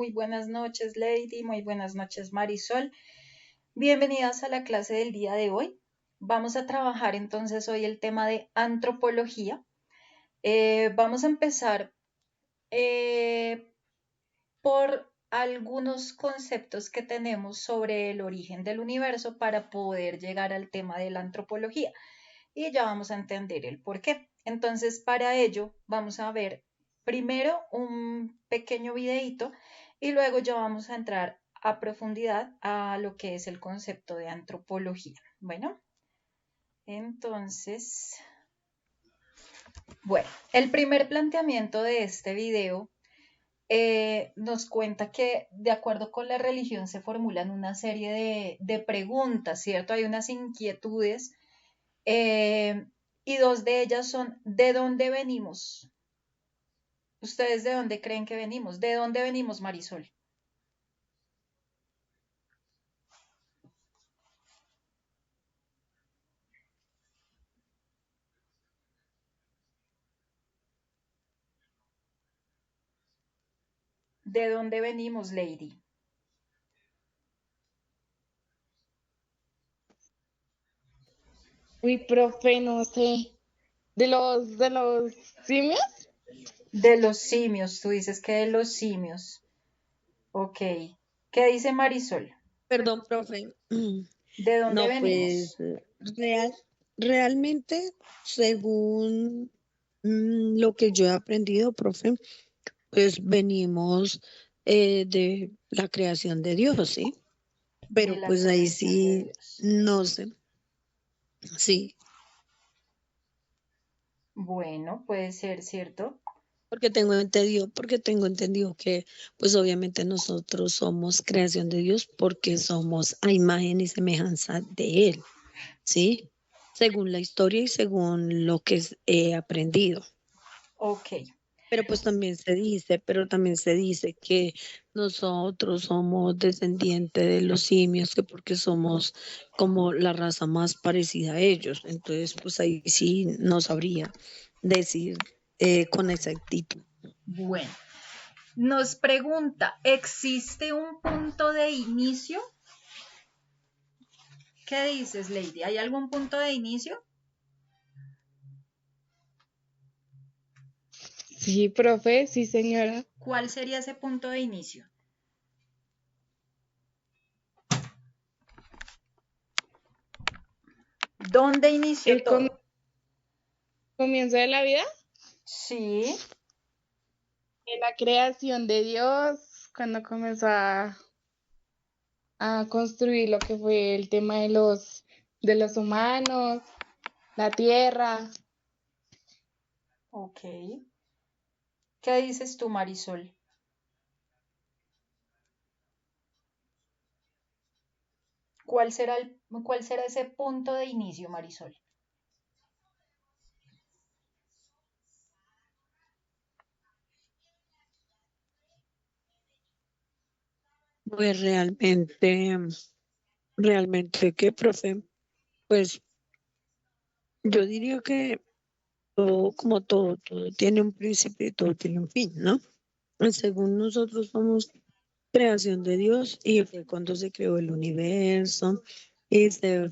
Muy buenas noches, Lady. Muy buenas noches, Marisol. Bienvenidas a la clase del día de hoy. Vamos a trabajar entonces hoy el tema de antropología. Vamos a empezar eh, por algunos conceptos que tenemos sobre el origen del universo para poder llegar al tema de la antropología. Y ya vamos a entender el por qué. Entonces, para ello, vamos a ver primero un pequeño videíto y luego ya vamos a entrar a profundidad a lo que es el concepto de antropología. Bueno, entonces, bueno, el primer planteamiento de este video nos cuenta que de acuerdo con la religión se formulan una serie de preguntas, ¿cierto? Hay unas inquietudes eh, y dos de ellas son ¿de dónde venimos? ¿Ustedes de dónde creen que venimos? ¿De dónde venimos, Marisol? ¿De dónde venimos, Lady? Uy, profe, no sé. ¿De los simios? De los simios, tú dices que de los simios. Ok. ¿Qué dice Marisol? Perdón, profe. ¿De dónde No, pues venimos? real, realmente, según lo que yo he aprendido, profe, pues venimos de la creación de Dios, ¿sí? De Pero la pues ahí creación de sí, Dios. no sé, sí, Bueno, puede ser, ¿cierto? porque tengo entendido que pues obviamente nosotros somos creación de Dios porque somos a imagen y semejanza de Él. ¿Sí? Según la historia y según lo que he aprendido. Ok. Pero también se dice que nosotros somos descendientes de los simios, que porque somos como la raza más parecida a ellos. Entonces, pues ahí sí no sabría decir con exactitud. Bueno, nos pregunta, ¿existe un punto de inicio? ¿Qué dices, Lady? ¿Hay algún punto de inicio? Sí, profe, sí, señora. ¿Cuál sería ese punto de inicio? ¿Dónde inició El todo? comienzo de la vida, Sí, de la creación de Dios, cuando comenzó a construir lo que fue el tema de los humanos, la tierra. ok. ¿Qué dices tú, Marisol? ¿Cuál será ese punto de inicio, Marisol? Pues realmente, ¿qué, profe? Pues yo diría que todo, como todo tiene un principio y todo tiene un fin, ¿no? Según nosotros somos creación de Dios y fue cuando se creó el universo y se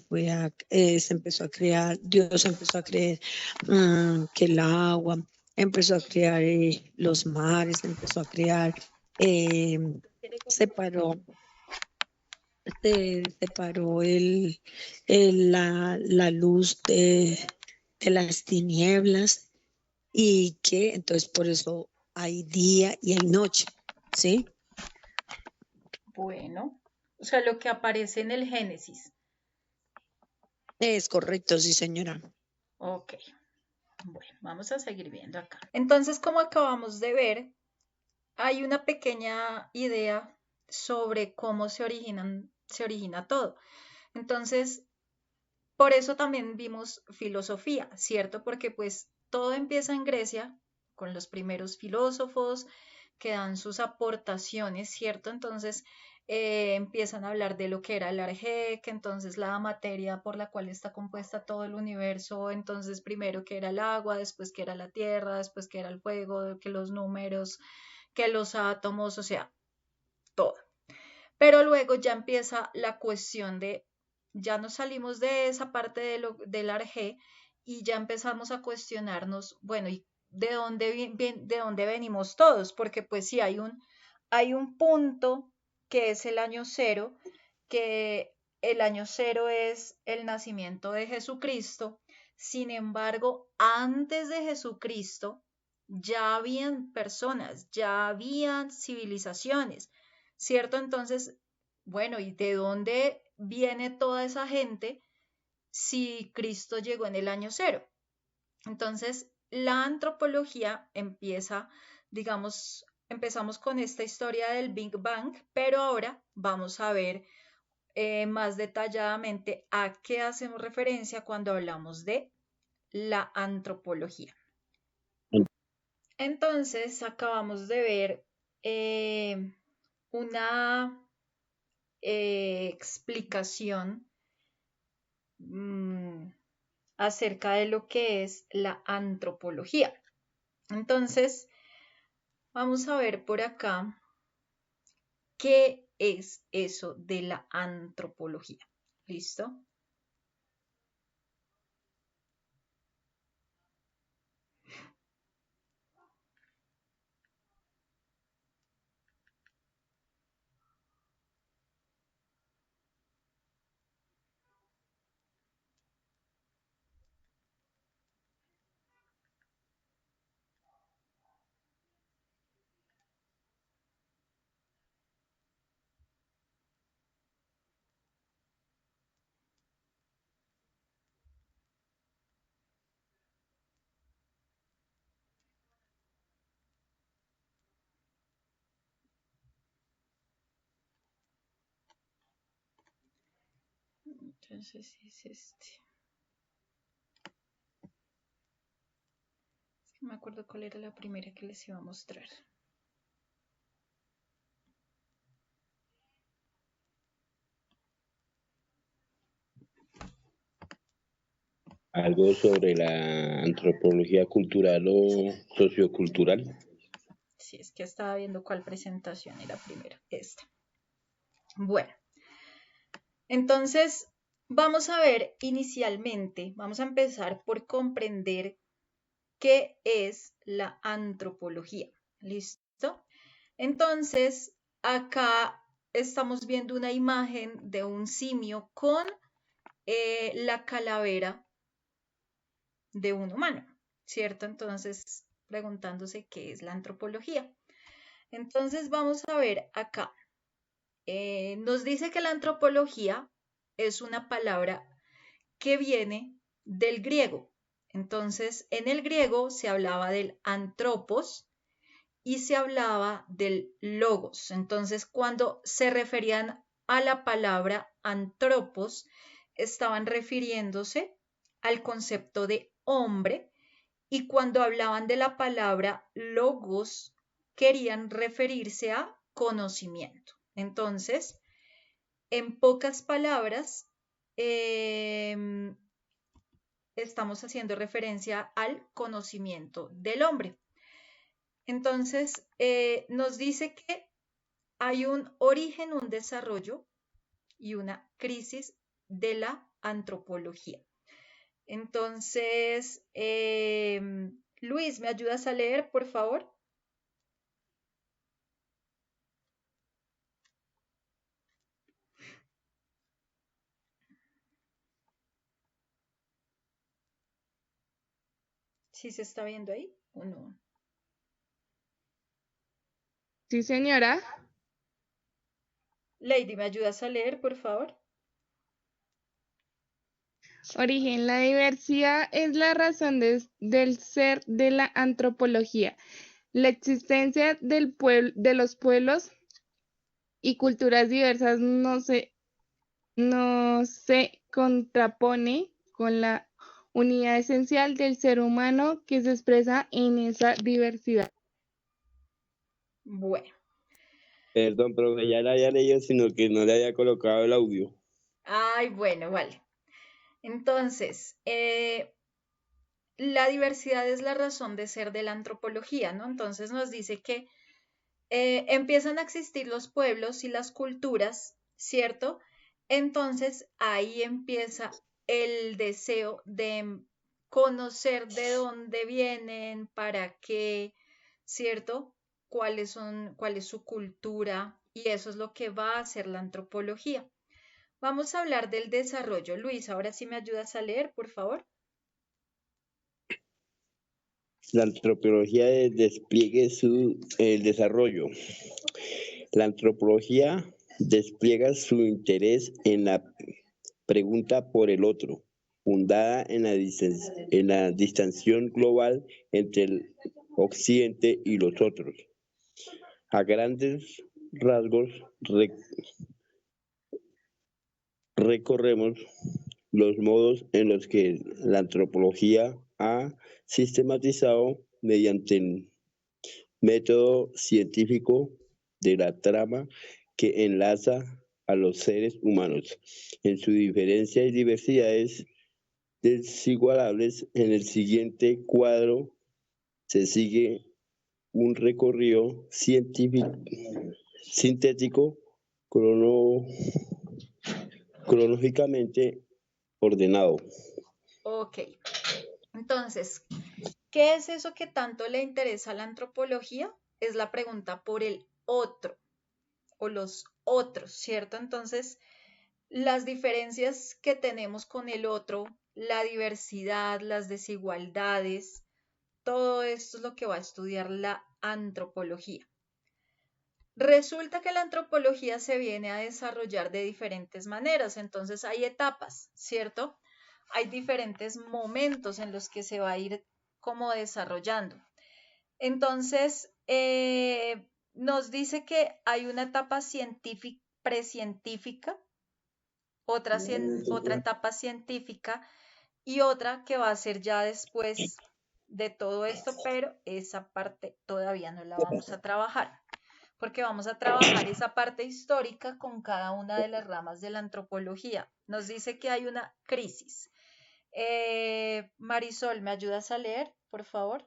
empezó a crear, Dios empezó a crear que el agua, empezó a crear los mares, empezó a crear, eh, separó, separó la luz de las tinieblas y que entonces por eso hay día y hay noche, ¿sí? Bueno, o sea, lo que aparece en el Génesis. Es correcto, sí, señora. Ok, bueno, vamos a seguir viendo acá. Entonces, como acabamos de ver, hay una pequeña idea sobre cómo se origina todo. Entonces, por eso también vimos filosofía, ¿cierto? Porque pues todo empieza en Grecia con los primeros filósofos que dan sus aportaciones, ¿cierto? Entonces empiezan a hablar de lo que era el arjé, que entonces la materia por la cual está compuesta todo el universo, entonces primero que era el agua, después que era la tierra, después que era el fuego, que los números, que los átomos, o sea, todo. Pero luego ya empieza la cuestión de, ya nos salimos de esa parte del arjé y ya empezamos a cuestionarnos, bueno, ¿y de dónde venimos todos? Porque pues sí, hay un punto que es el año cero, que el año cero es el nacimiento de Jesucristo. Sin embargo, antes de Jesucristo ya habían personas, ya habían civilizaciones, ¿cierto? Entonces, bueno, ¿y de dónde viene toda esa gente si Cristo llegó en el año cero? Entonces, la antropología empieza, digamos, empezamos con esta historia del Big Bang, pero ahora vamos a ver más detalladamente a qué hacemos referencia cuando hablamos de la antropología. Entonces, acabamos de ver una explicación acerca de lo que es la antropología. Entonces, vamos a ver por acá qué es eso de la antropología. ¿Listo? Entonces es este. Es que no me acuerdo cuál era la primera que les iba a mostrar. Algo sobre la antropología cultural o sociocultural. Sí, es que estaba viendo cuál presentación era primero. Esta. Bueno, entonces vamos a ver inicialmente, vamos a empezar por comprender qué es la antropología. ¿Listo? Entonces, acá estamos viendo una imagen de un simio con la calavera de un humano, ¿cierto? Entonces, preguntándose qué es la antropología. Entonces, vamos a ver acá. Nos dice que la antropología es una palabra que viene del griego. Entonces, en el griego se hablaba del antropos y se hablaba del logos. Entonces, cuando se referían a la palabra antropos, estaban refiriéndose al concepto de hombre, y cuando hablaban de la palabra logos, querían referirse a conocimiento. Entonces, en pocas palabras, estamos haciendo referencia al conocimiento del hombre. Entonces, nos dice que hay un origen, un desarrollo y una crisis de la antropología. Entonces, Luis, ¿me ayudas a leer, por favor? ¿Sí se está viendo ahí o no? Sí, señora. Lady, ¿me ayudas a leer, por favor? Origen. La diversidad es la razón del ser de la antropología. La existencia de los pueblos y culturas diversas no se contrapone con la unidad esencial del ser humano que se expresa en esa diversidad. Bueno. Perdón, profe, ya la había leído, sino que no le había colocado el audio. Ay, bueno, vale. Entonces, la diversidad es la razón de ser de la antropología, ¿no? Entonces nos dice que empiezan a existir los pueblos y las culturas, ¿cierto? Entonces ahí empieza el deseo de conocer de dónde vienen, para qué, ¿cierto? Cuál es su cultura, y eso es lo que va a hacer la antropología. Vamos a hablar del desarrollo. Luis, ahora sí me ayudas a leer, por favor. La antropología despliegue el desarrollo. La antropología despliega su interés en la pregunta por el otro, fundada en la distensión global entre el occidente y los otros. A grandes rasgos recorremos los modos en los que la antropología ha sistematizado mediante el método científico de la trama que enlaza a los seres humanos en sus diferencias y diversidades desigualables. En el siguiente cuadro se sigue un recorrido sintético cronológicamente ordenado. Ok, entonces, ¿qué es eso que tanto le interesa a la antropología? Es la pregunta por el otro o los otros, ¿cierto? Entonces, las diferencias que tenemos con el otro, la diversidad, las desigualdades, todo esto es lo que va a estudiar la antropología. Resulta que la antropología se viene a desarrollar de diferentes maneras, entonces hay etapas, ¿cierto? Hay diferentes momentos en los que se va a ir como desarrollando. Entonces, nos dice que hay una etapa precientífica, otra etapa científica y otra que va a ser ya después de todo esto, pero esa parte todavía no la vamos a trabajar, porque vamos a trabajar esa parte histórica con cada una de las ramas de la antropología. Nos dice que hay una crisis. Marisol, ¿me ayudas a leer, por favor?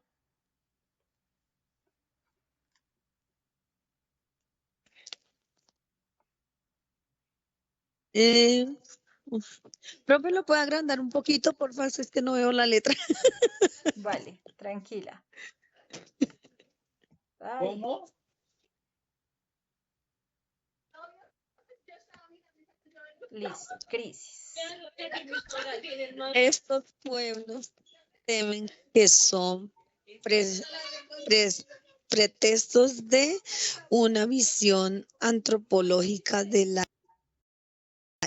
Profe, ¿lo puede agrandar un poquito, por favor? Es que no veo la letra. Vale, tranquila. Ay. Listo, crisis. Estos pueblos temen que son pretextos de una visión antropológica de la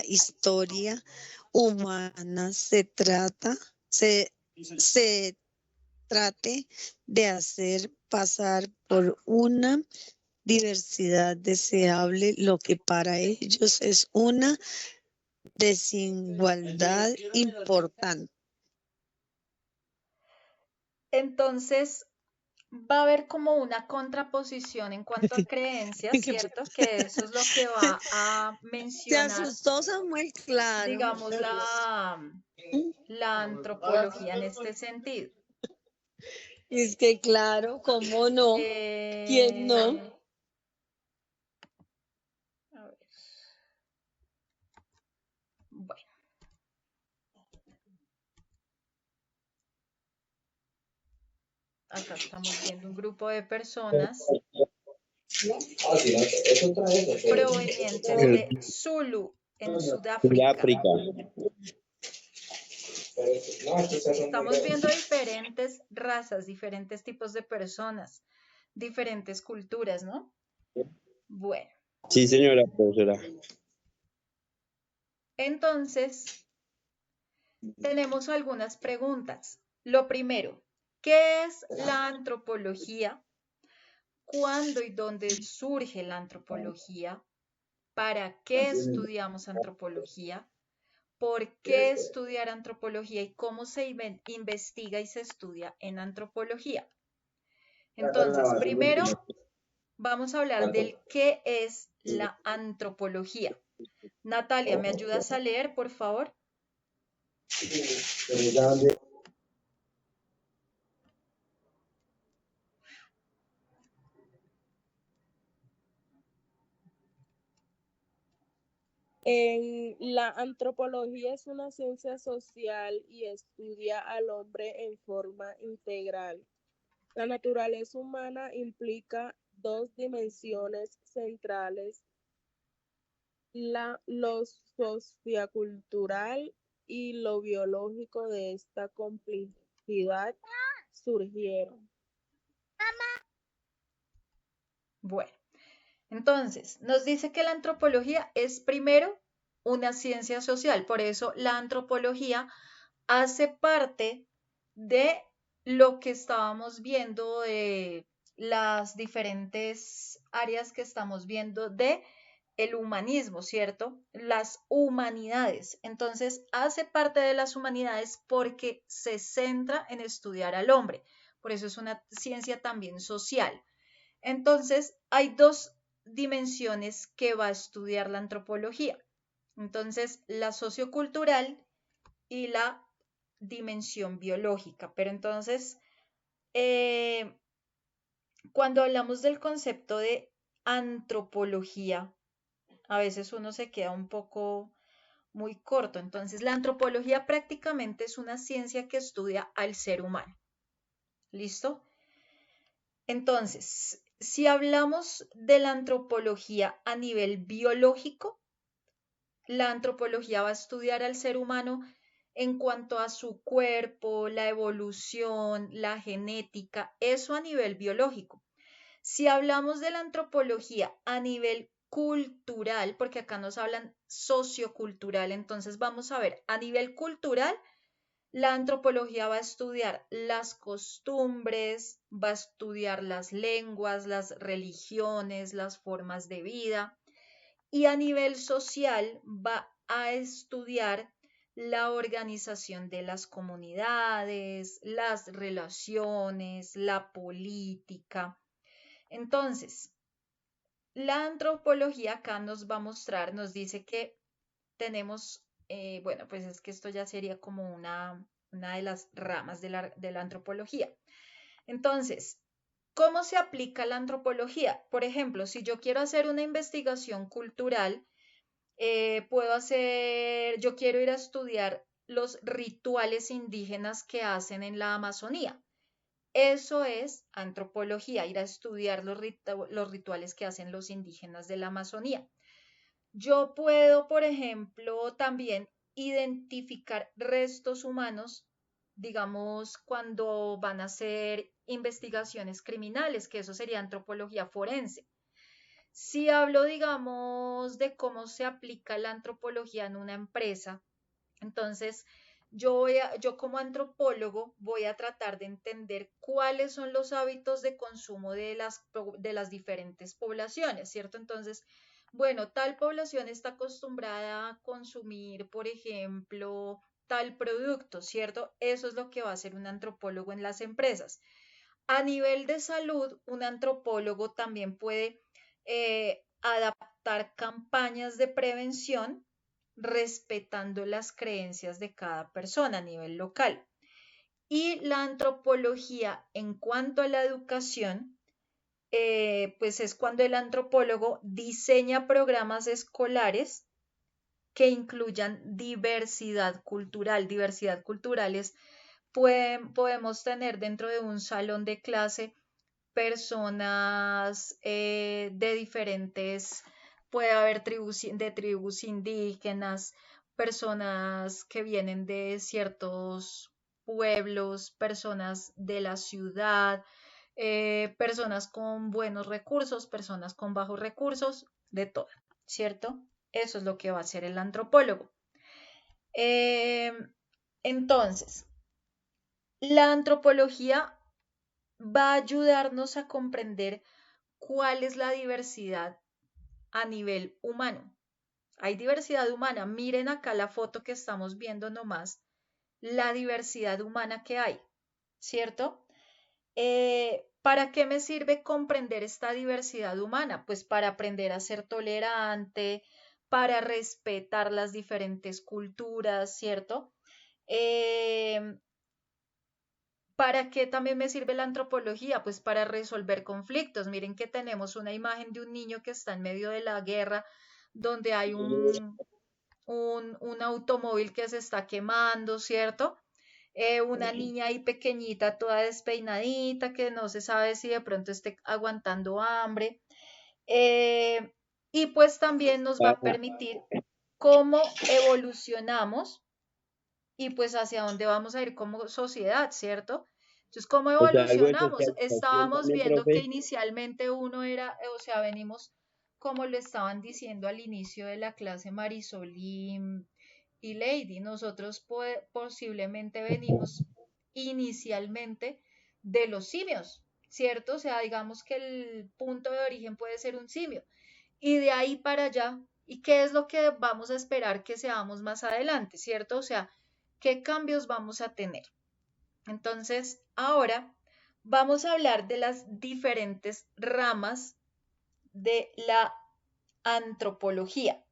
historia humana. Se trate de hacer pasar por una diversidad deseable, lo que para ellos es una desigualdad importante. Entonces, va a haber como una contraposición en cuanto a creencias, ¿cierto? Que eso es lo que va a Se mencionar, asustó Samuel, claro. digamos, la antropología en este sentido. Es que claro, ¿cómo no? ¿Quién no? A ver. Bueno. Acá estamos viendo un grupo de personas provenientes de Zulu, en Sudáfrica. Estamos viendo diferentes razas, diferentes tipos de personas, diferentes culturas, ¿no? Bueno. Sí, señora profesora. Entonces, tenemos algunas preguntas. Lo primero, ¿qué es la antropología? ¿Cuándo y dónde surge la antropología? ¿Para qué estudiamos antropología? ¿Por qué estudiar antropología y cómo se investiga y se estudia en antropología? Entonces, primero vamos a hablar del qué es la antropología. Natalia, ¿me ayudas a leer, por favor? La antropología es una ciencia social y estudia al hombre en forma integral. La naturaleza humana implica dos dimensiones centrales, lo sociocultural y lo biológico. De esta complejidad surgieron. Bueno, entonces nos dice que la antropología es primero una ciencia social, por eso la antropología hace parte de lo que estábamos viendo de las diferentes áreas que estamos viendo de el humanismo, ¿cierto? Las humanidades. Entonces, hace parte de las humanidades porque se centra en estudiar al hombre. Por eso es una ciencia también social. Entonces, hay dos dimensiones que va a estudiar la antropología. Entonces, la sociocultural y la dimensión biológica. Pero entonces, cuando hablamos del concepto de antropología, a veces uno se queda un poco muy corto. Entonces, la antropología prácticamente es una ciencia que estudia al ser humano. ¿Listo? Entonces, si hablamos de la antropología a nivel biológico, la antropología va a estudiar al ser humano en cuanto a su cuerpo, la evolución, la genética, eso a nivel biológico. Si hablamos de la antropología a nivel cultural, porque acá nos hablan sociocultural, entonces vamos a ver, a nivel cultural, la antropología va a estudiar las costumbres, va a estudiar las lenguas, las religiones, las formas de vida, y a nivel social va a estudiar la organización de las comunidades, las relaciones, la política. Entonces, la antropología acá nos va a mostrar, nos dice que tenemos, bueno, pues es que esto ya sería como una de las ramas de la antropología. Entonces, ¿cómo se aplica la antropología? Por ejemplo, si yo quiero hacer una investigación cultural, yo quiero ir a estudiar los rituales indígenas que hacen en la Amazonía. Eso es antropología, ir a estudiar los rituales que hacen los indígenas de la Amazonía. Yo puedo, por ejemplo, también identificar restos humanos, digamos, cuando van a hacer investigaciones criminales, que eso sería antropología forense. Si hablo, digamos, de cómo se aplica la antropología en una empresa, entonces yo como antropólogo voy a tratar de entender cuáles son los hábitos de consumo de las diferentes poblaciones, ¿cierto? Entonces, bueno, tal población está acostumbrada a consumir, por ejemplo, tal producto, ¿cierto? Eso es lo que va a hacer un antropólogo en las empresas. A nivel de salud, un antropólogo también puede adaptar campañas de prevención respetando las creencias de cada persona a nivel local. Y la antropología en cuanto a la educación, pues es cuando el antropólogo diseña programas escolares que incluyan diversidad cultural. Diversidad cultural es, podemos tener dentro de un salón de clase personas de diferentes, puede haber de tribus indígenas, personas que vienen de ciertos pueblos, personas de la ciudad, personas con buenos recursos, personas con bajos recursos, de todo, ¿cierto? Eso es lo que va a hacer el antropólogo. Eh, entonces, la antropología va a ayudarnos a comprender cuál es la diversidad a nivel humano. Hay diversidad humana. Miren acá la foto que estamos viendo nomás, la diversidad humana que hay, ¿cierto? ¿Para qué me sirve comprender esta diversidad humana? Pues para aprender a ser tolerante, para respetar las diferentes culturas, ¿cierto? ¿Para qué también me sirve la antropología? Pues para resolver conflictos. Miren que tenemos una imagen de un niño que está en medio de la guerra, donde hay un automóvil que se está quemando, ¿cierto? Una niña ahí pequeñita, toda despeinadita, que no se sabe si de pronto esté aguantando hambre. Eh, y pues también nos va a permitir cómo evolucionamos y pues hacia dónde vamos a ir como sociedad, ¿cierto? Entonces, ¿cómo O sea, algo de evolucionamos? socialización Estábamos también, viendo que profe. inicialmente uno era, o sea, venimos, como lo estaban diciendo al inicio de la clase Marisol y Lady, nosotros posiblemente venimos inicialmente de los simios, ¿cierto? O sea, digamos que el punto de origen puede ser un simio. Y de ahí para allá, ¿y qué es lo que vamos a esperar que seamos más adelante, ¿cierto? O sea, ¿qué cambios vamos a tener? Entonces, ahora vamos a hablar de las diferentes ramas de la antropología.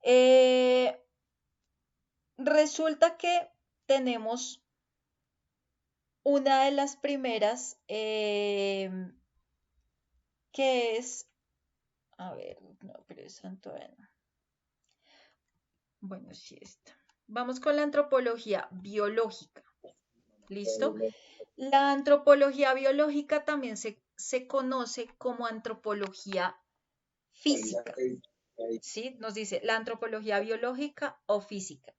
Eh, Resulta que tenemos una de las primeras que es, a ver, no, pero es todavía no. Bueno, sí está. Vamos con la antropología biológica. ¿Listo? La antropología biológica también se conoce como antropología física. ¿Sí? Nos dice la antropología biológica o física.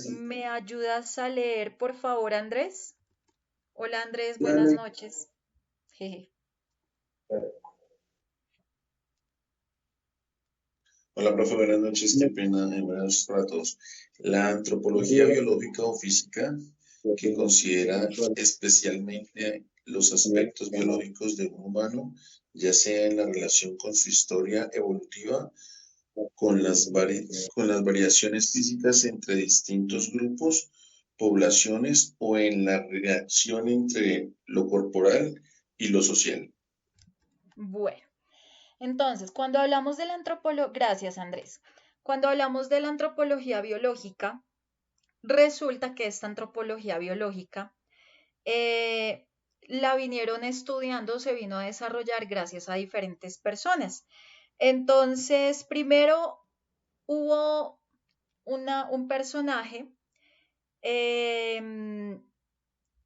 ¿Me ayudas a leer, por favor, Andrés? Hola, Andrés, buenas noches. Jeje. Hola, profe, buenas noches, qué pena, buenas noches para todos. La antropología biológica o física, que considera especialmente los aspectos biológicos de un humano, ya sea en la relación con su historia evolutiva, con las variaciones físicas entre distintos grupos, poblaciones o en la reacción entre lo corporal y lo social. Bueno, entonces, cuando hablamos de la antropología, gracias, Andrés. Cuando hablamos de la antropología biológica, resulta que esta antropología biológica eh, la vinieron estudiando, se vino a desarrollar gracias a diferentes personas. Entonces, primero hubo un personaje em,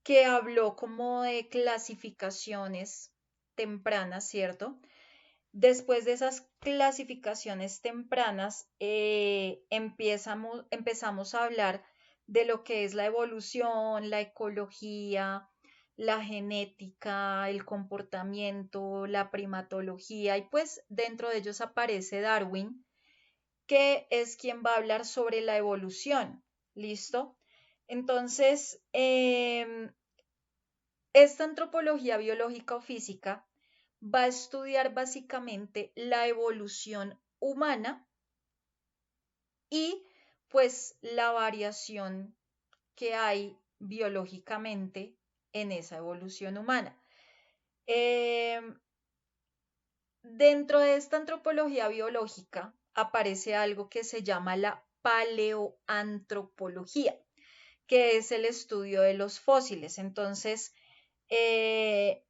que habló como de clasificaciones tempranas, ¿cierto? Después de esas clasificaciones tempranas, empezamos a hablar de lo que es la evolución, la ecología, la genética, el comportamiento, la primatología, y pues dentro de ellos aparece Darwin, que es quien va a hablar sobre la evolución. ¿Listo? Entonces, esta antropología biológica o física va a estudiar básicamente la evolución humana y pues la variación que hay biológicamente en esa evolución humana. Eh, Dentro de esta antropología biológica aparece algo que se llama la paleoantropología, que es el estudio de los fósiles. Entonces, eh,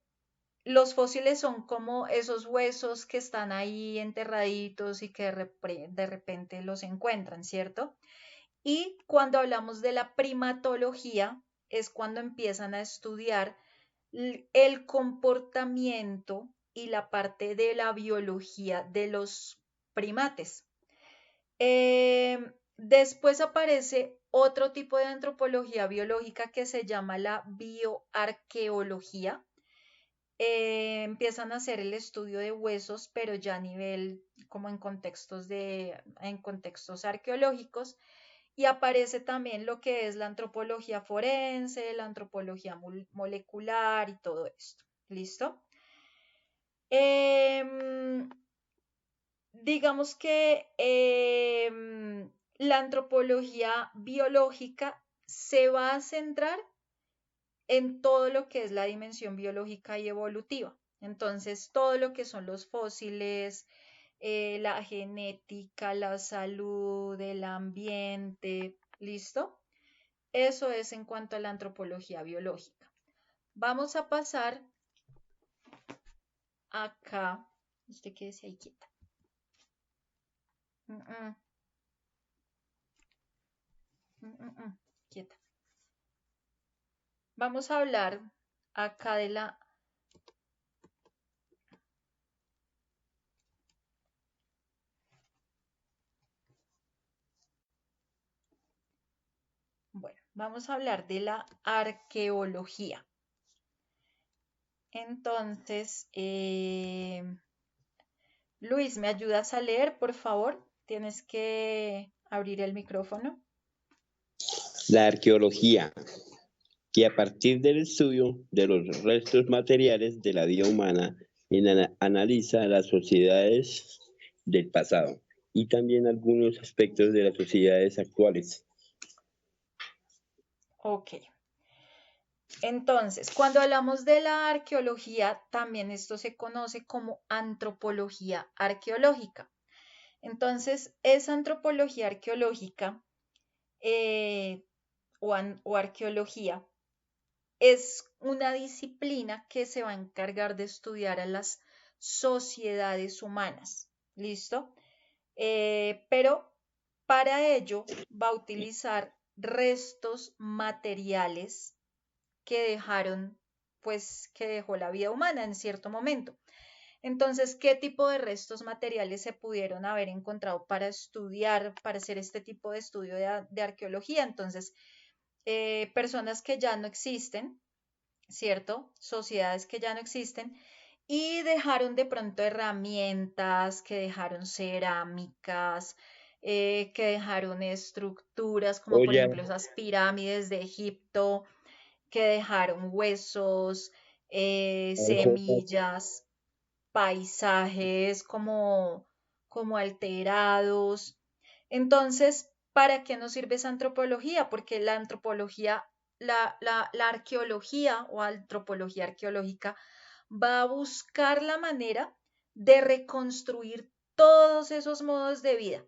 los fósiles son como esos huesos que están ahí enterraditos y que de repente los encuentran, ¿cierto? Y cuando hablamos de la primatología, es cuando empiezan a estudiar el comportamiento y la parte de la biología de los primates. Después aparece otro tipo de antropología biológica que se llama la bioarqueología. Empiezan a hacer el estudio de huesos, pero ya a nivel como en contextos arqueológicos. Y aparece también lo que es la antropología forense, la antropología molecular y todo esto. ¿Listo? Em, digamos que la antropología biológica se va a centrar en todo lo que es la dimensión biológica y evolutiva. Entonces, todo lo que son los fósiles, la genética, la salud, el ambiente, ¿listo? Eso es en cuanto a la antropología biológica. Vamos a pasar acá. Usted quédese ahí quieta. Mm, mm, quieta. Vamos a hablar acá de la... Bueno, vamos a hablar de la arqueología. Entonces, Luis, ¿me ayudas a leer, por favor? Tienes que abrir el micrófono. La arqueología, que a partir del estudio de los restos materiales de la vida humana, analiza las sociedades del pasado y también algunos aspectos de las sociedades actuales. Ok. Entonces, cuando hablamos de la arqueología, también esto se conoce como antropología arqueológica. Entonces, esa antropología arqueológica o arqueología es una disciplina que se va a encargar de estudiar a las sociedades humanas. ¿Listo? Pero para ello va a utilizar restos materiales que dejaron, pues, que dejó la vida humana en cierto momento. Entonces, ¿qué tipo de restos materiales se pudieron haber encontrado para estudiar, para hacer este tipo de estudio de arqueología? Entonces, personas que ya no existen, ¿cierto? Sociedades que ya no existen y dejaron de pronto herramientas, que dejaron cerámicas, que dejaron estructuras, como por Oye, ejemplo esas pirámides de Egipto, que dejaron huesos, semillas, paisajes como alterados. Entonces, ¿para qué nos sirve esa antropología? Porque la antropología, la arqueología o antropología arqueológica va a buscar la manera de reconstruir todos esos modos de vida,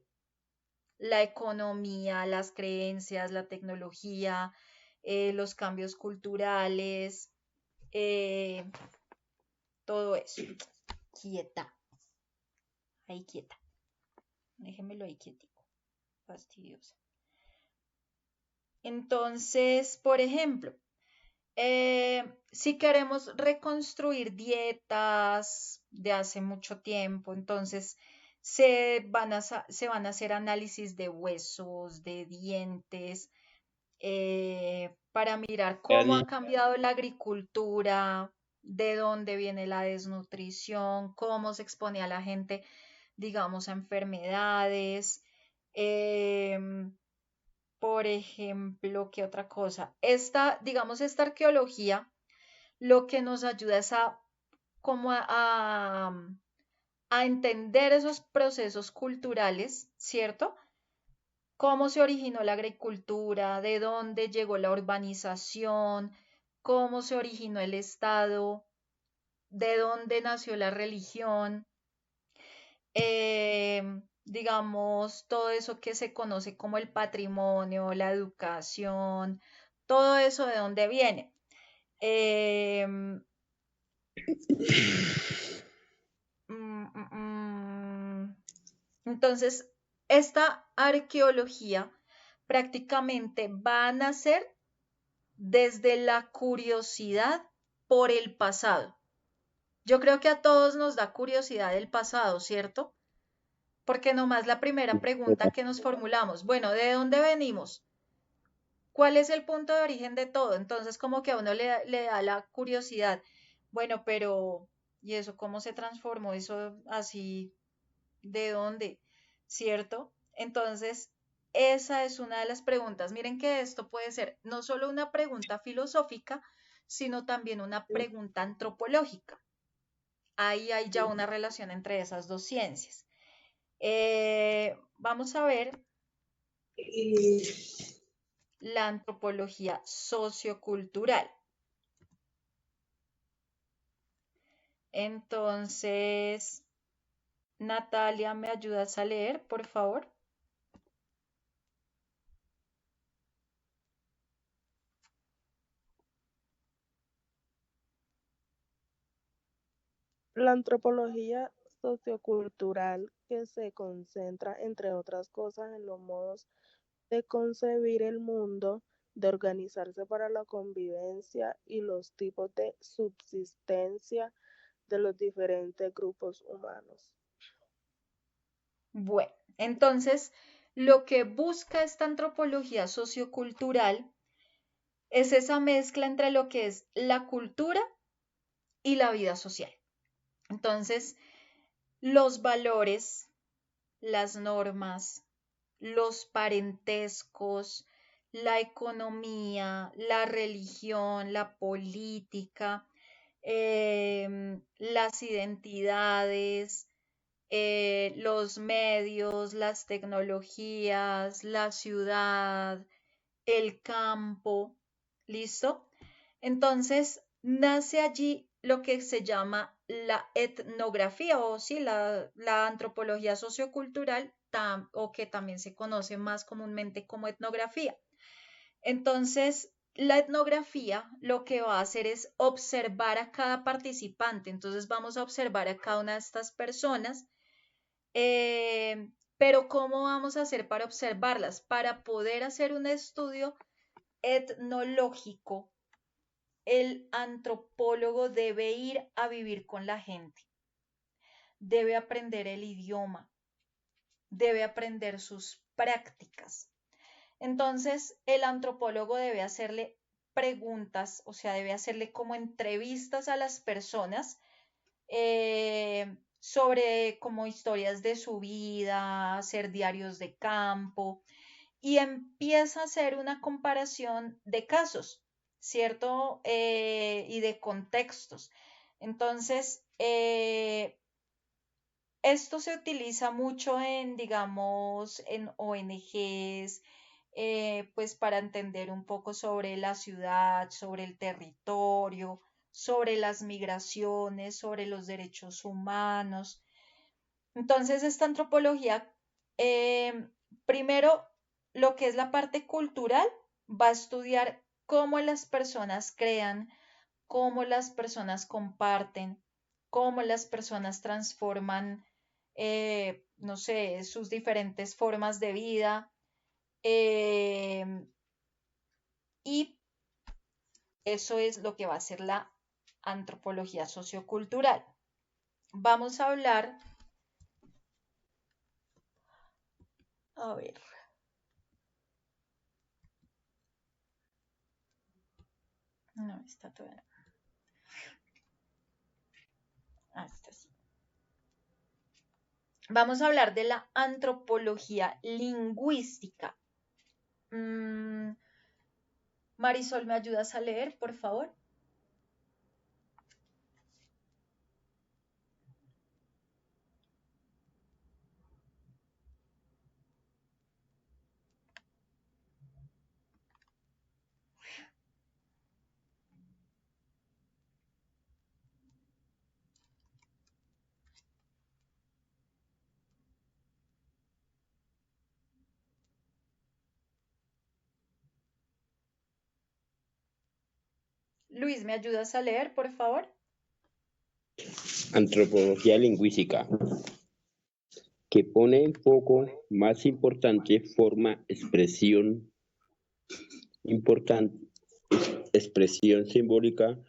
la economía, las creencias, la tecnología, los cambios culturales, eh, todo eso. Quieta, ahí quieta. Déjenmelo ahí quietico. Fastidiosa. Entonces, por ejemplo, si queremos reconstruir dietas de hace mucho tiempo, entonces se van a hacer análisis de huesos, de dientes, para mirar cómo Dani, ha cambiado la agricultura, de dónde viene la desnutrición, cómo se expone a la gente, digamos, a enfermedades. em, por ejemplo, ¿qué otra cosa? Digamos, esta arqueología lo que nos ayuda es como a entender esos procesos culturales, ¿cierto? Cómo se originó la agricultura, de dónde llegó la urbanización, cómo se originó el Estado, de dónde nació la religión, digamos, todo eso que se conoce como el patrimonio, la educación, todo eso de dónde viene. Em, mm, mm, mm. Entonces, esta arqueología prácticamente va a nacer desde la curiosidad por el pasado. Yo creo que a todos nos da curiosidad el pasado, ¿cierto? Porque nomás la primera pregunta que nos formulamos, bueno, ¿de dónde venimos? ¿Cuál es el punto de origen de todo? Entonces, como que a uno le da la curiosidad, bueno, pero, ¿y eso cómo se transformó? ¿Eso así de dónde? ¿Cierto? Entonces, esa es una de las preguntas. Miren que esto puede ser no solo una pregunta filosófica, sino también una pregunta antropológica. Ahí hay ya una relación entre esas dos ciencias. Vamos a ver la antropología sociocultural. Entonces, Natalia, ¿me ayudas a leer, por favor? La antropología sociocultural que se concentra, entre otras cosas, en los modos de concebir el mundo, de organizarse para la convivencia y los tipos de subsistencia de los diferentes grupos humanos. Bueno, entonces lo que busca esta antropología sociocultural es esa mezcla entre lo que es la cultura y la vida social. Entonces, los valores, las normas, los parentescos, la economía, la religión, la política, las identidades, los medios, las tecnologías, la ciudad, el campo, ¿listo? Entonces, nace allí lo que se llama la etnografía o sí, la antropología sociocultural o que también se conoce más comúnmente como etnografía. Entonces, la etnografía lo que va a hacer es observar a cada participante. Entonces, vamos a observar a cada una de estas personas. Pero ¿cómo vamos a hacer para observarlas? Para poder hacer un estudio etnológico, el antropólogo debe ir a vivir con la gente, debe aprender el idioma, debe aprender sus prácticas. Entonces, el antropólogo debe hacerle preguntas, o sea, debe hacerle como entrevistas a las personas sobre como historias de su vida, hacer diarios de campo y empieza a hacer una comparación de casos, ¿cierto? Y de contextos. Entonces, esto se utiliza mucho en, digamos, en ONGs, pues para entender un poco sobre la ciudad, sobre el territorio, sobre las migraciones, sobre los derechos humanos. Entonces, esta antropología, primero, lo que es la parte cultural, va a estudiar cómo las personas crean, cómo las personas comparten, cómo las personas transforman, no sé, sus diferentes formas de vida. Y eso es lo que va a ser la antropología sociocultural. Vamos a hablar, a ver, no, está todavía. Ah, está sí. Vamos a hablar de la antropología lingüística. Marisol, ¿me ayudas a leer, por favor? Luis, ¿me ayudas a leer, por favor? Antropología lingüística, que pone en foco más importante forma, expresión simbólica,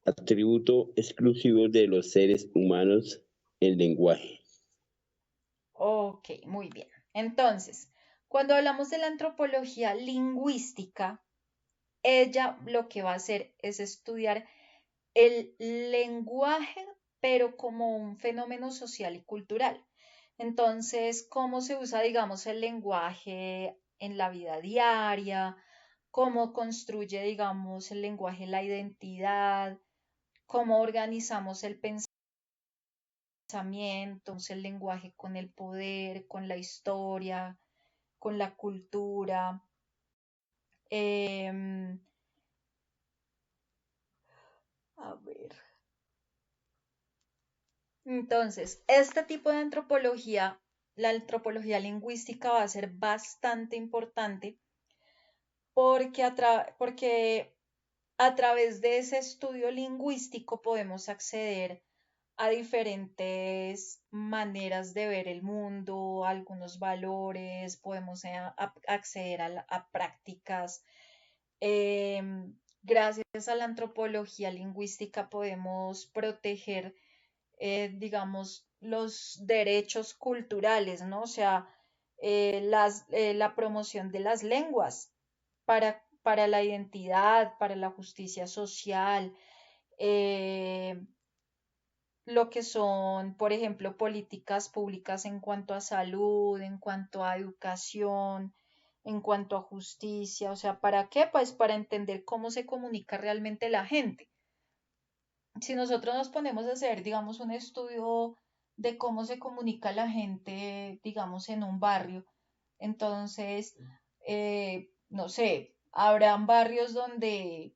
atributo exclusivo de los seres humanos, el lenguaje. Ok, muy bien. Entonces, cuando hablamos de la antropología lingüística, ella lo que va a hacer es estudiar el lenguaje, pero como un fenómeno social y cultural. Entonces, cómo se usa, digamos, el lenguaje en la vida diaria, cómo construye, digamos, el lenguaje la identidad, cómo organizamos el pensamiento, el lenguaje con el poder, con la historia, con la cultura. Em, a ver. Entonces, este tipo de antropología, la antropología lingüística va a ser bastante importante porque a través de ese estudio lingüístico podemos acceder a diferentes maneras de ver el mundo, algunos valores, podemos acceder a prácticas. Gracias a la antropología lingüística podemos proteger, digamos, los derechos culturales, ¿no? O sea, la promoción de las lenguas para la identidad, para la justicia social, eh, lo que son, por ejemplo, políticas públicas en cuanto a salud, en cuanto a educación, en cuanto a justicia. O sea, ¿para qué? Pues para entender cómo se comunica realmente la gente. Si nosotros nos ponemos a hacer, digamos, un estudio de cómo se comunica la gente, digamos, en un barrio, entonces, no sé, habrán barrios donde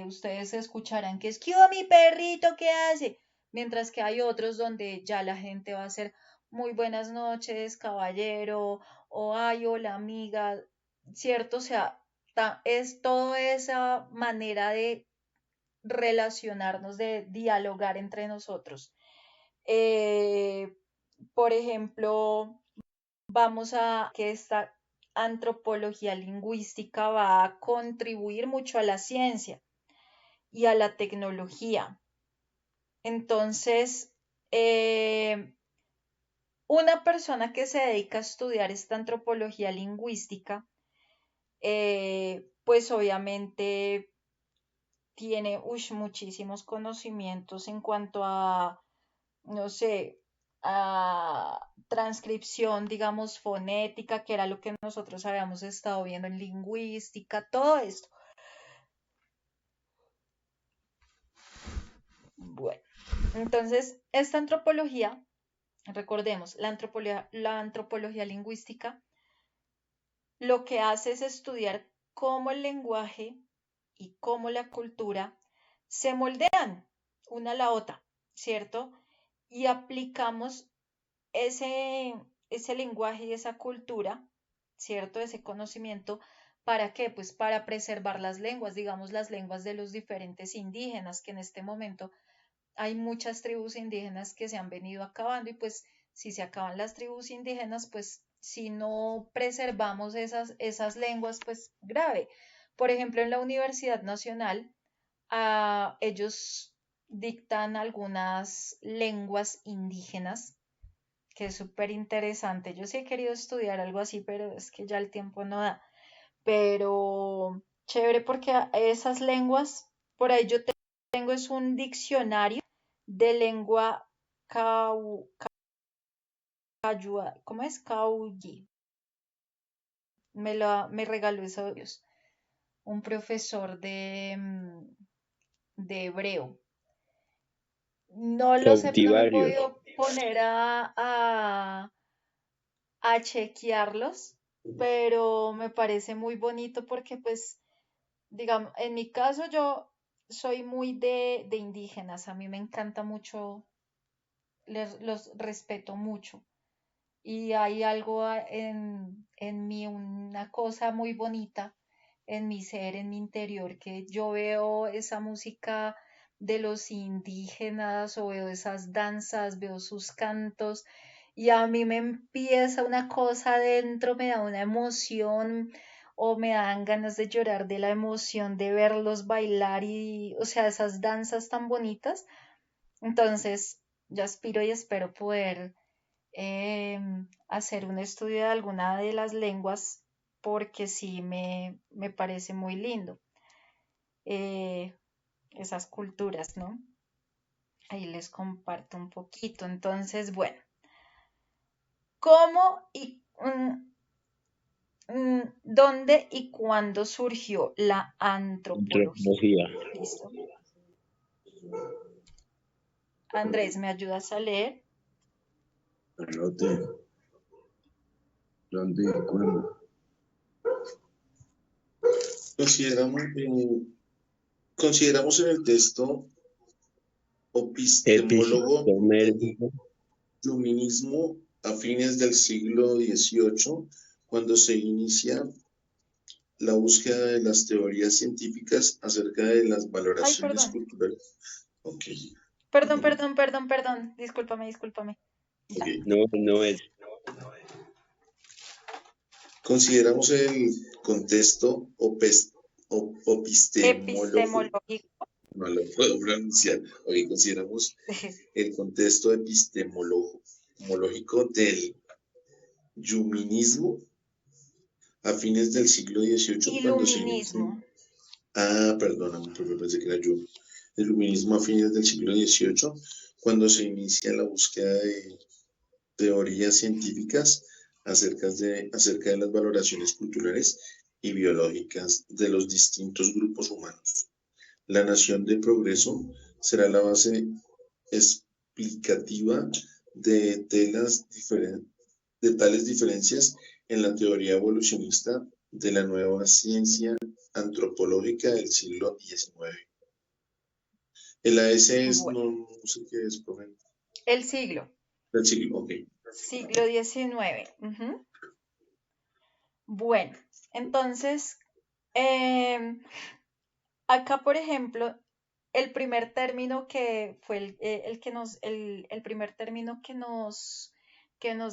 ustedes escucharán que es que mi perrito, ¿qué hace? Mientras que hay otros donde ya la gente va a hacer muy buenas noches, caballero, o ay, hola amiga, ¿cierto? O sea, es toda esa manera de relacionarnos, de dialogar entre nosotros. Eh, por ejemplo, vamos a que esta antropología lingüística va a contribuir mucho a la ciencia y a la tecnología. Entonces, una persona que se dedica a estudiar esta antropología lingüística, pues obviamente tiene muchísimos conocimientos en cuanto a, no sé, a transcripción, digamos, fonética, que era lo que nosotros habíamos estado viendo en lingüística, todo esto. Bueno, entonces, esta antropología, recordemos, la antropología lingüística lo que hace es estudiar cómo el lenguaje y cómo la cultura se moldean una a la otra, ¿cierto? Y aplicamos ese, ese lenguaje y esa cultura, ¿cierto? Ese conocimiento, ¿para qué? Pues para preservar las lenguas, digamos las lenguas de los diferentes indígenas, que en este momento hay muchas tribus indígenas que se han venido acabando y pues si se acaban las tribus indígenas, pues si no preservamos esas lenguas, pues grave. Por ejemplo, en la Universidad Nacional, ellos dictan algunas lenguas indígenas, que es súper interesante. Yo sí he querido estudiar algo así, pero es que ya el tiempo no da. Pero chévere porque esas lenguas, por ahí yo tengo es un diccionario de lengua ¿cómo es? Cauyi. Me regaló eso un profesor de hebreo. No los he, no me he Cautivarios. podido poner a chequearlos, pero me parece muy bonito porque pues, digamos, en mi caso yo soy muy de indígenas, a mí me encanta mucho, los respeto mucho. Y hay algo en mí, una cosa muy bonita en mi ser, en mi interior, que yo veo esa música de los indígenas o veo esas danzas, veo sus cantos y a mí me empieza una cosa dentro, me da una emoción o me dan ganas de llorar de la emoción de verlos bailar y, o sea, esas danzas tan bonitas. Entonces, yo aspiro y espero poder hacer un estudio de alguna de las lenguas porque sí me parece muy lindo eh, esas culturas, ¿no? Ahí les comparto un poquito. Entonces, bueno, ¿cómo y dónde y cuándo surgió la antropología? Antropología. ¿Listo? Andrés, ¿me ayudas a leer? ¿Dónde y cuándo? Consideramos en el texto epistemólogo Epistemológico. iluminismo a fines del siglo XVIII, cuando se inicia la búsqueda de las teorías científicas acerca de las Ay, valoraciones perdón. culturales. Ok. Perdón. Discúlpame. Ok. Ya. No es. Consideramos el contexto epistemológico, Epistemológico. no lo puedo pronunciar. Ok, consideramos el contexto epistemológico del Iluminismo a fines del siglo XVIII, cuando se inicia. Iluminismo. Perdóname, porque pensé que era yo. El Iluminismo a fines del siglo XVIII, cuando se inicia la búsqueda de teorías científicas acerca de las valoraciones culturales y biológicas de los distintos grupos humanos. La noción de progreso será la base explicativa de tales diferencias en la teoría evolucionista de la nueva ciencia antropológica del siglo XIX. El AS es, Bueno, no sé qué es, profe. el siglo. El siglo, ok. Siglo XIX. Ujú. Bueno, entonces, acá, por ejemplo, el primer término que fue el primer término que nos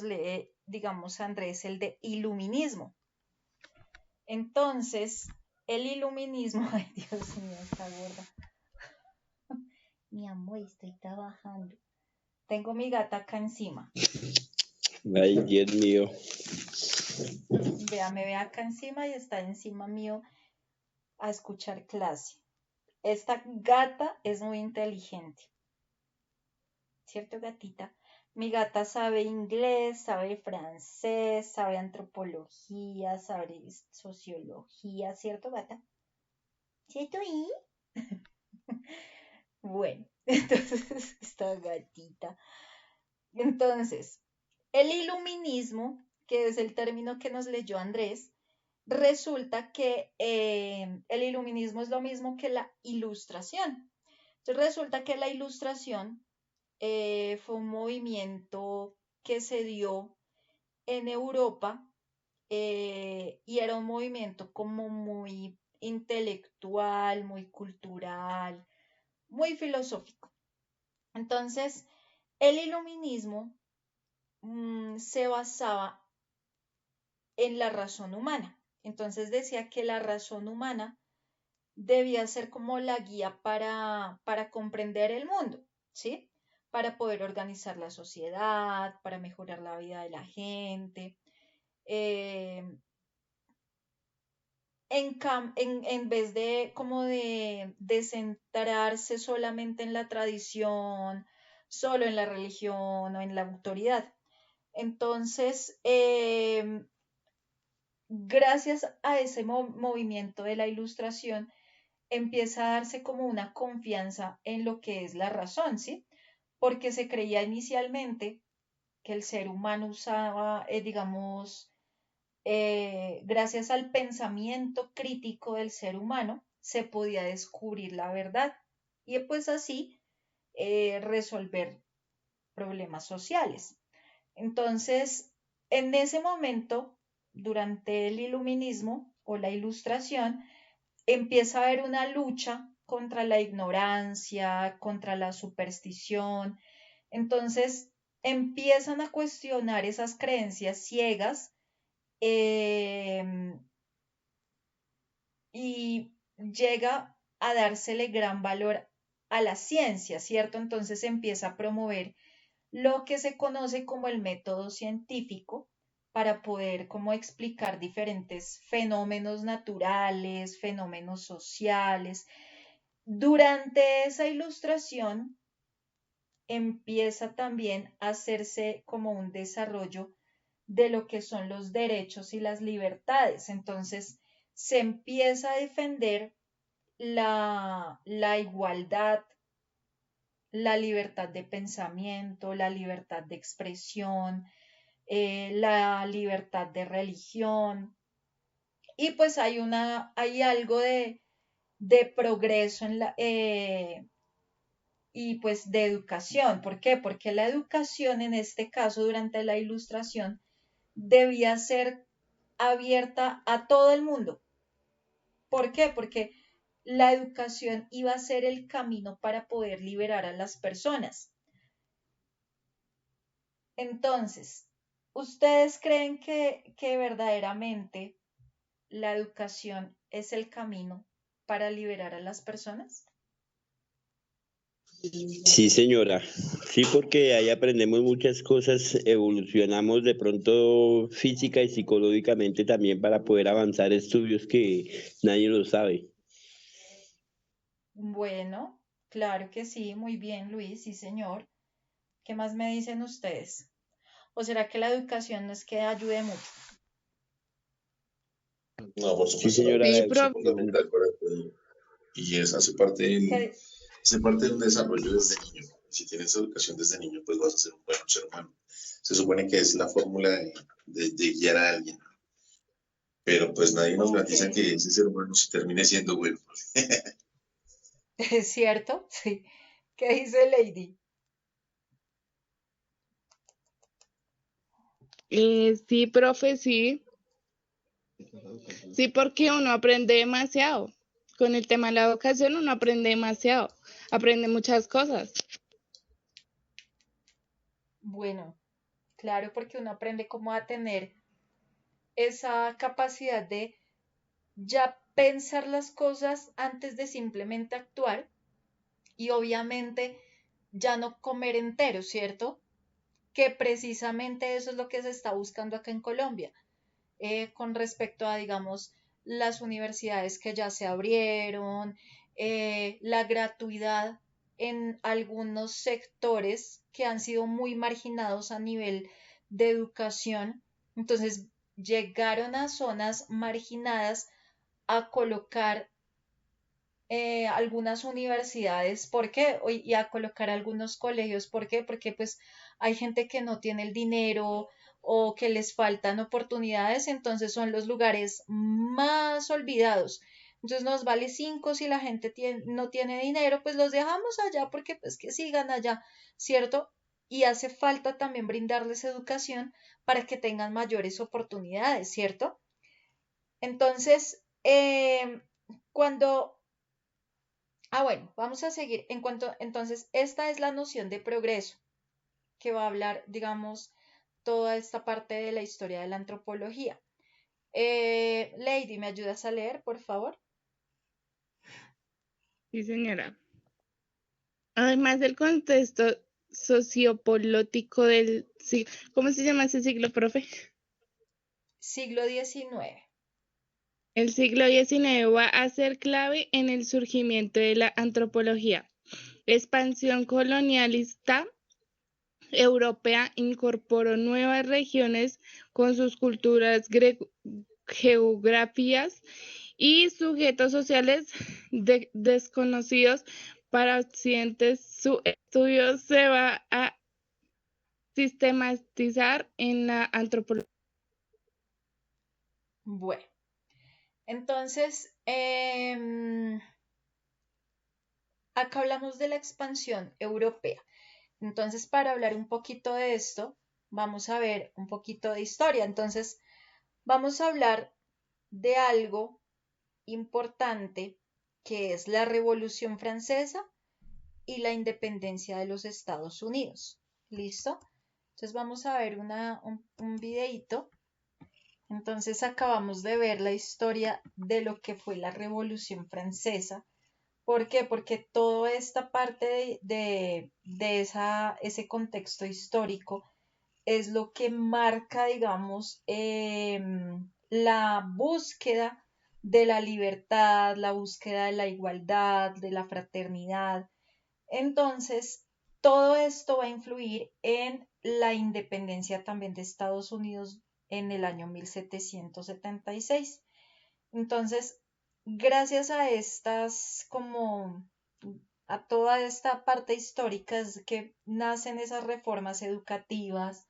lee, digamos, Andrés, el de iluminismo. Entonces, el iluminismo, ay Dios mío, está gorda. Mi amor, estoy trabajando. Tengo mi gata acá encima. Ay, Dios mío. Vea, me ve acá encima y está encima mío a escuchar clase. Esta gata es muy inteligente. ¿Cierto, gatita? Mi gata sabe inglés, sabe francés, sabe antropología, sabe sociología, ¿cierto, gata? ¿Cierto? ¿Y? Bueno, entonces, esta gatita. Entonces, el iluminismo, que es el término que nos leyó Andrés, resulta que el iluminismo es lo mismo que la ilustración. Entonces, resulta que la ilustración fue un movimiento que se dio en Europa y era un movimiento como muy intelectual, muy cultural, muy filosófico. Entonces, el iluminismo se basaba en la razón humana. Entonces decía que la razón humana debía ser como la guía para comprender el mundo, ¿sí? Para poder organizar la sociedad, para mejorar la vida de la gente. Eh, en vez de como de centrarse solamente en la tradición, solo en la religión o en la autoridad. Entonces, gracias a ese movimiento de la ilustración, empieza a darse como una confianza en lo que es la razón, ¿sí? Porque se creía inicialmente que el ser humano usaba, digamos, gracias al pensamiento crítico del ser humano, se podía descubrir la verdad y pues así resolver problemas sociales. Entonces, en ese momento, durante el iluminismo o la ilustración, empieza a haber una lucha contra la ignorancia, contra la superstición. Entonces, empiezan a cuestionar esas creencias ciegas eh, y llega a dársele gran valor a la ciencia, ¿cierto? Entonces empieza a promover lo que se conoce como el método científico para poder como explicar diferentes fenómenos naturales, fenómenos sociales. Durante esa ilustración empieza también a hacerse como un desarrollo de lo que son los derechos y las libertades. Entonces se empieza a defender la igualdad, la libertad de pensamiento, la libertad de expresión, la libertad de religión. Y pues hay algo de progreso y pues de educación. ¿Por qué? Porque la educación en este caso durante la ilustración debía ser abierta a todo el mundo. ¿Por qué? Porque la educación iba a ser el camino para poder liberar a las personas. Entonces, ¿ustedes creen que verdaderamente la educación es el camino para liberar a las personas? Sí, señora. Sí, porque ahí aprendemos muchas cosas, evolucionamos de pronto física y psicológicamente también para poder avanzar estudios que nadie lo sabe. Bueno, claro que sí, muy bien, Luis, sí, señor. ¿Qué más me dicen ustedes? ¿O será que la educación no es que ayude mucho? No, por Sí, supuesto, la señora, Sí, la educación es profe. fundamental para todo. Y ¿Qué- hace parte de un desarrollo desde niño. Si tienes educación desde niño, pues vas a ser un buen ser humano. Se supone que es la fórmula de guiar a alguien, pero pues nadie nos Ok, garantiza que ese ser humano se termine siendo bueno. ¿es cierto? Sí. ¿Qué dice Lady? Sí, profe, sí. Sí, porque uno aprende demasiado. Con el tema de la educación uno aprende demasiado. Aprende muchas cosas. Bueno, claro, porque uno aprende cómo a tener esa capacidad de ya pensar las cosas antes de simplemente actuar y obviamente ya no comer entero, ¿cierto? Que precisamente eso es lo que se está buscando acá en Colombia, con respecto a, digamos, las universidades que ya se abrieron, la gratuidad en algunos sectores que han sido muy marginados a nivel de educación. Entonces, llegaron a zonas marginadas a colocar algunas universidades, ¿por qué? Y a colocar algunos colegios, ¿por qué? Porque pues hay gente que no tiene el dinero o que les faltan oportunidades, entonces son los lugares más olvidados. Entonces nos vale cinco si la gente no tiene dinero, pues los dejamos allá porque pues que sigan allá, ¿cierto? Y hace falta también brindarles educación para que tengan mayores oportunidades, ¿cierto? Entonces, cuando bueno, vamos a seguir. Entonces, esta es la noción de progreso que va a hablar, digamos, toda esta parte de la historia de la antropología. Lady, ¿me ayudas a leer, por favor? Sí, señora. Además del contexto sociopolítico del siglo, ¿cómo se llama ese siglo, profe? Siglo XIX. El siglo XIX va a ser clave en el surgimiento de la antropología. Expansión colonialista europea incorporó nuevas regiones con sus culturas, geografías y sujetos sociales desconocidos para Occidente. Su estudio se va a sistematizar en la antropología. Bueno, entonces, acá hablamos de la expansión europea. Entonces, para hablar un poquito de esto, vamos a ver un poquito de historia. Entonces, vamos a hablar de algo importante que es la Revolución Francesa y la independencia de los Estados Unidos. ¿Listo? Entonces vamos a ver un videito. Entonces acabamos de ver la historia de lo que fue la Revolución Francesa. ¿Por qué? Porque toda esta parte de ese contexto histórico es lo que marca, digamos, la búsqueda de la libertad, la búsqueda de la igualdad, de la fraternidad. Entonces, todo esto va a influir en la independencia también de Estados Unidos en el año 1776. Entonces, gracias a estas, como a toda esta parte histórica es que nacen esas reformas educativas,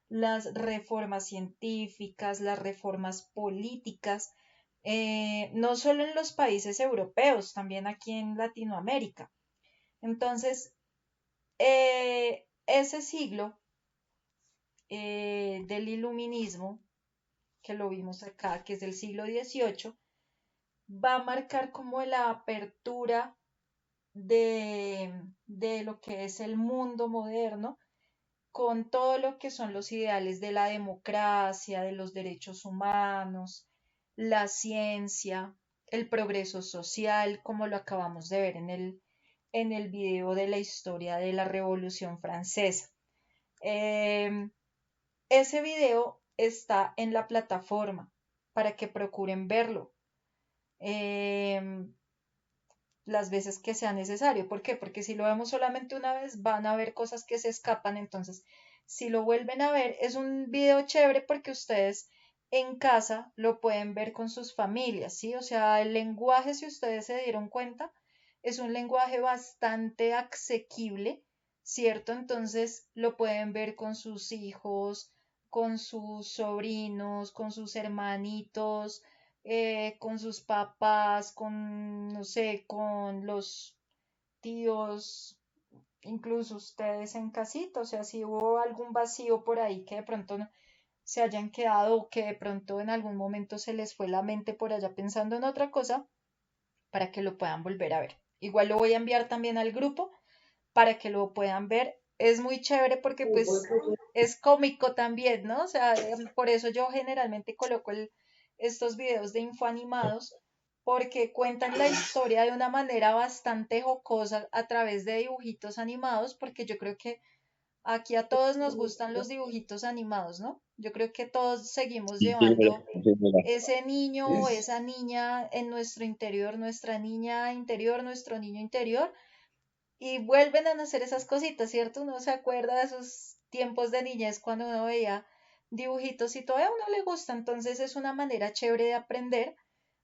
las reformas científicas, las reformas políticas, no solo en los países europeos, también aquí en Latinoamérica. Entonces, ese siglo del iluminismo, que lo vimos acá, que es del siglo XVIII, va a marcar como la apertura de lo que es el mundo moderno con todo lo que son los ideales de la democracia, de los derechos humanos, la ciencia, el progreso social, como lo acabamos de ver en el video de la historia de la Revolución Francesa. Ese video está en la plataforma para que procuren verlo las veces que sea necesario. ¿Por qué? Porque si lo vemos solamente una vez, van a ver cosas que se escapan. Entonces, si lo vuelven a ver, es un video chévere porque ustedes en casa lo pueden ver con sus familias, ¿sí? O sea, el lenguaje, si ustedes se dieron cuenta, es un lenguaje bastante asequible, ¿cierto? Entonces lo pueden ver con sus hijos, con sus sobrinos, con sus hermanitos, con sus papás, con, no sé, con los tíos, incluso ustedes en casita, o sea, si hubo algún vacío por ahí que de pronto se hayan quedado o que de pronto en algún momento se les fue la mente por allá pensando en otra cosa, para que lo puedan volver a ver. Igual lo voy a enviar también al grupo para que lo puedan ver. Es muy chévere porque pues es cómico también, ¿no? O sea, por eso yo generalmente coloco estos videos de infoanimados porque cuentan la historia de una manera bastante jocosa a través de dibujitos animados, porque yo creo que aquí a todos nos gustan los dibujitos animados, ¿no? Yo creo que todos seguimos Sí, señora llevando profesora. ese niño o esa niña en nuestro interior, nuestra niña interior, nuestro niño interior, y vuelven a nacer esas cositas, ¿cierto? Uno se acuerda de esos tiempos de niñez cuando uno veía dibujitos y todavía a uno le gusta, entonces es una manera chévere de aprender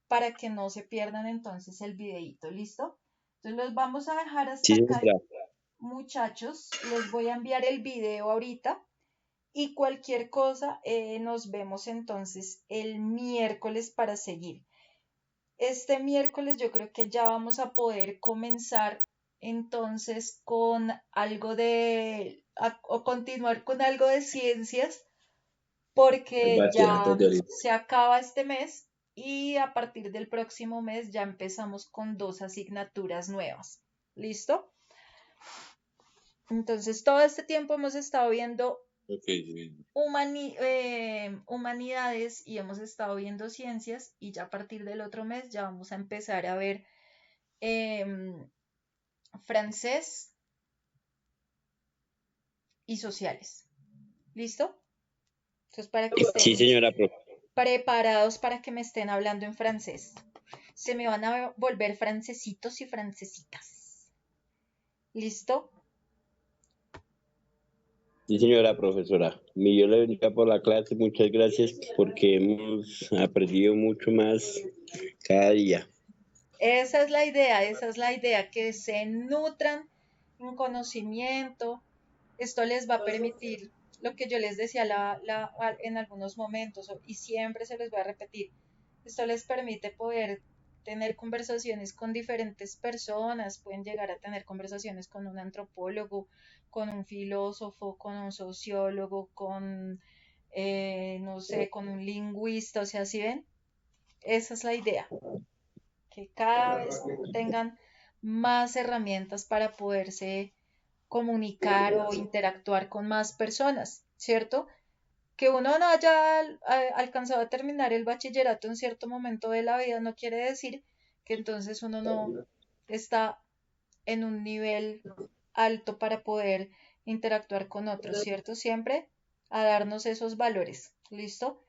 para que no se pierdan entonces el videíto, ¿listo? Entonces los vamos a dejar hasta Sí, acá, señora. muchachos, les voy a enviar el video ahorita y cualquier cosa nos vemos entonces el miércoles para seguir. Este miércoles yo creo que ya vamos a poder comenzar entonces con algo o continuar con algo de ciencias, porque ya se acaba este mes y a partir del próximo mes ya empezamos con 2 asignaturas nuevas. ¿Listo? Entonces todo este tiempo hemos estado viendo humanidades y hemos estado viendo ciencias, y ya a partir del otro mes ya vamos a empezar a ver francés y sociales. ¿Listo? Entonces, para que Sí, estén señora profe. preparados para que me estén hablando en francés. Se me van a volver francesitos y francesitas. ¿Listo? Sí, señora profesora. Yo le bendiga por la clase. Muchas gracias porque hemos aprendido mucho más cada día. Esa es la idea, que se nutran en conocimiento. Esto les va a permitir lo que yo les decía en algunos momentos, y siempre se les voy a repetir. Esto les permite poder tener conversaciones con diferentes personas, pueden llegar a tener conversaciones con un antropólogo, con un filósofo, con un sociólogo, con, no sé, con un lingüista, o sea, ¿sí ven? Esa es la idea, que cada vez tengan más herramientas para poderse comunicar o interactuar con más personas, ¿cierto? Que uno no haya alcanzado a terminar el bachillerato en cierto momento de la vida no quiere decir que entonces uno no está en un nivel alto para poder interactuar con otros, ¿cierto? Siempre a darnos esos valores, ¿listo?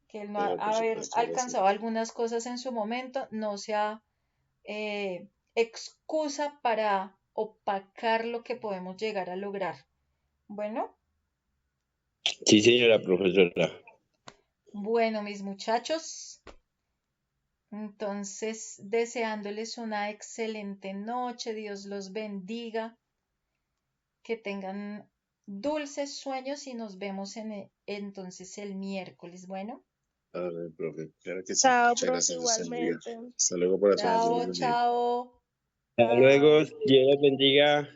Que el no Por haber supuesto, gracias. alcanzado algunas cosas en su momento no sea excusa para opacar lo que podemos llegar a lograr. Bueno, Sí, señora profesora. bueno, mis muchachos, entonces deseándoles una excelente noche, Dios los bendiga, que tengan dulces sueños y nos vemos entonces el miércoles. Bueno, Profe. Claro que sí. Chao, Muchas profe, gracias, Dios te bendiga. igualmente. Hasta luego para todos. Dios chao, los bendiga. chao. Hasta Chao. luego. Dios les bendiga.